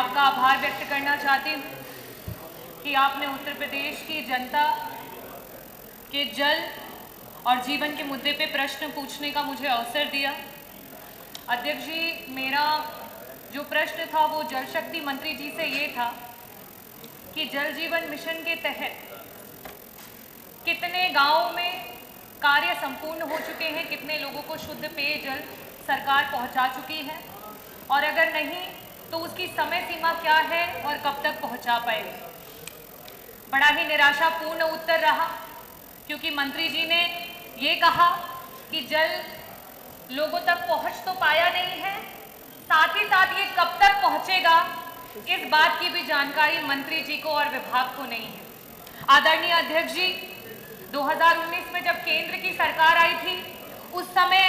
आपका आभार व्यक्त करना चाहती हूँ कि आपने उत्तर प्रदेश की जनता के जल और जीवन के मुद्दे पे प्रश्न पूछने का मुझे अवसर दिया। अध्यक्ष जी, मेरा जो प्रश्न था वो जल शक्ति मंत्री जी से ये था कि जल जीवन मिशन के तहत कितने गांवों में कार्य संपूर्ण हो चुके हैं, कितने लोगों को शुद्ध पेयजल सरकार पहुंचा चुकी है, और अगर नहीं तो उसकी समय सीमा क्या है और कब तक पहुंचा पाएगी। बड़ा ही निराशापूर्ण उत्तर रहा, क्योंकि मंत्री जी ने ये कहा कि जल लोगों तक पहुंच तो पाया नहीं है, साथ ही साथ ये कब तक पहुंचेगा इस बात की भी जानकारी मंत्री जी को और विभाग को नहीं है। आदरणीय अध्यक्ष जी, 2019 में जब केंद्र की सरकार आई थी, उस समय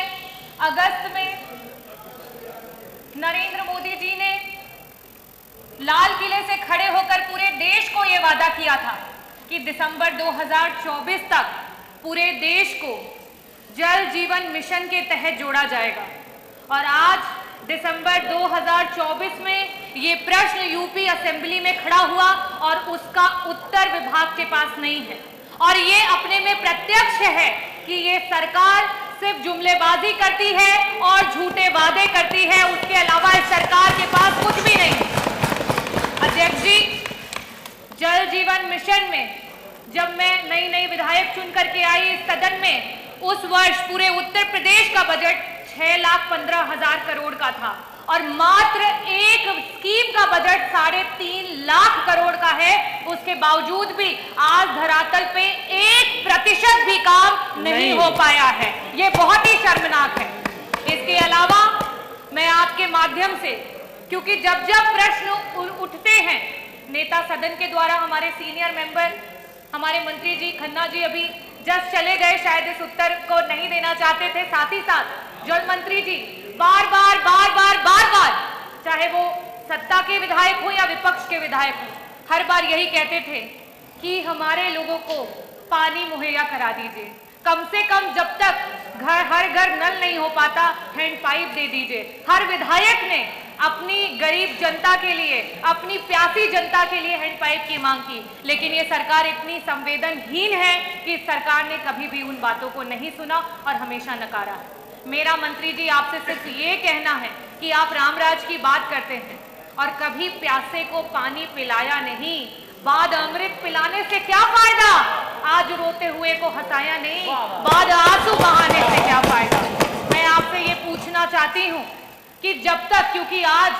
अगस्त में नरेंद्र मोदी जी ने लाल किले से खड़े होकर पूरे देश को यह वादा किया था कि दिसंबर 2024 तक पूरे देश को जल जीवन मिशन के तहत जोड़ा जाएगा। और आज दिसंबर 2024 में ये प्रश्न यूपी असेंबली में खड़ा हुआ और उसका उत्तर विभाग के पास नहीं है। और ये अपने में प्रत्यक्ष है कि ये सरकार सिर्फ जुमलेबाजी करती है और झूठे वादे करती है, उसके अलावा इस सरकार के पास कुछ भी नहीं है। अध्यक्ष जी, जल जीवन मिशन में जब मैं नई विधायक चुन करके आई इस सदन में, उस वर्ष पूरे उत्तर प्रदेश का बजट 6,15,000 करोड़ का था और मात्र एक स्कीम का बजट 3.5 लाख करोड़ का है। उसके बावजूद भी आज धरातल पे 1% भी काम नहीं हो पाया है। ये बहुत ही शर्मनाक है। इसके अलावा मैं आपके माध्यम से, क्योंकि जब जब प्रश्न उठते हैं नेता सदन के द्वारा, हमारे सीनियर मेंबर हमारे मंत्री जी खन्ना जी अभी जस्ट चले गए, शायद इस उत्तर को नहीं देना चाहते थे। साथ ही साथ जल मंत्री जी बार बार चाहे वो सत्ता के विधायक हो या विपक्ष के विधायक हो, हर बार यही कहते थे कि हमारे लोगों को पानी मुहैया करा दीजिए, कम से कम जब तक हर घर नल नहीं हो पाता हैंड पाइप दे दीजिए। हर विधायक ने अपनी गरीब जनता के लिए, अपनी प्यासी जनता के लिए हैंड पाइप की मांग की, लेकिन ये सरकार इतनी संवेदनहीन है कि सरकार ने कभी भी उन बातों को नहीं सुना और हमेशा नकारा है। मेरा मंत्री जी आपसे सिर्फ ये कहना है कि आप रामराज की बात करते हैं और कभी प्यासे को पानी पिलाया नहीं, बाद अमृत पिलाने से क्या फायदा, आज रोते हुए को हंसाया नहीं, बाद आंसू बहाने से क्या फायदा। मैं आपसे ये पूछना चाहती हूँ कि जब तक, क्योंकि आज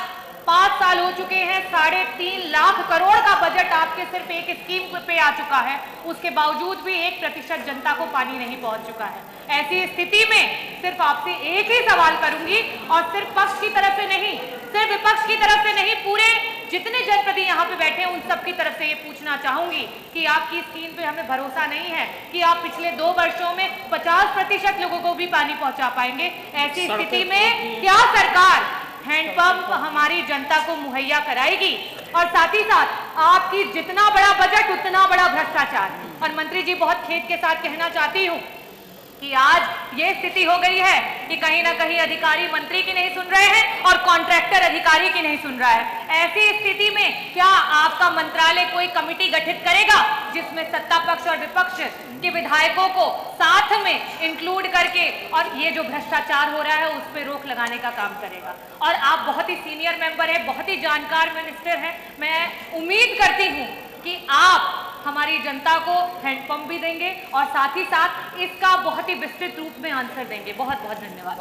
5 साल हो चुके हैं, 3.5 लाख करोड़ का बजट आपके सिर्फ एक स्कीम पे आ चुका है, उसके बावजूद भी 1% जनता को पानी नहीं पहुंच चुका है। ऐसी स्थिति में सिर्फ आपसे एक ही सवाल करूंगी, और सिर्फ पक्ष की तरफ से नहीं, सिर्फ विपक्ष की तरफ से नहीं, पूरे जितने जनप्रतिनिधि यहाँ पे बैठे हैं उन सबकी तरफ से ये पूछना चाहूंगी कि आपकी स्कीम पे हमें भरोसा नहीं है कि आप पिछले 2 वर्षों में 50% लोगों को भी पानी पहुंचा पाएंगे। ऐसी स्थिति में क्या सरकार हैंडपंप हमारी जनता को मुहैया कराएगी? और साथ ही साथ आपकी जितना बड़ा बजट उतना बड़ा भ्रष्टाचार। और मंत्री जी, बहुत खेद के साथ कहना चाहती हूँ कि आज ये स्थिति हो गई है कि कहीं ना कहीं अधिकारी मंत्री की नहीं सुन रहे हैं और कॉन्ट्रैक्टर अधिकारी की नहीं सुन रहा है। ऐसी स्थिति में क्या आपका मंत्रालय कोई कमेटी गठित करेगा जिसमें सत्ता पक्ष और विपक्ष के विधायकों को साथ में इंक्लूड करके और ये जो भ्रष्टाचार हो रहा है उस पर रोक लगाने का काम करेगा? और आप बहुत ही सीनियर मेंबर है, बहुत ही जानकार मिनिस्टर हैं, मैं उम्मीद करती हूँ कि आप हमारी जनता को हैंडपंप भी देंगे और साथ ही साथ इसका बहुत ही विस्तृत रूप में आंसर देंगे। बहुत बहुत धन्यवाद।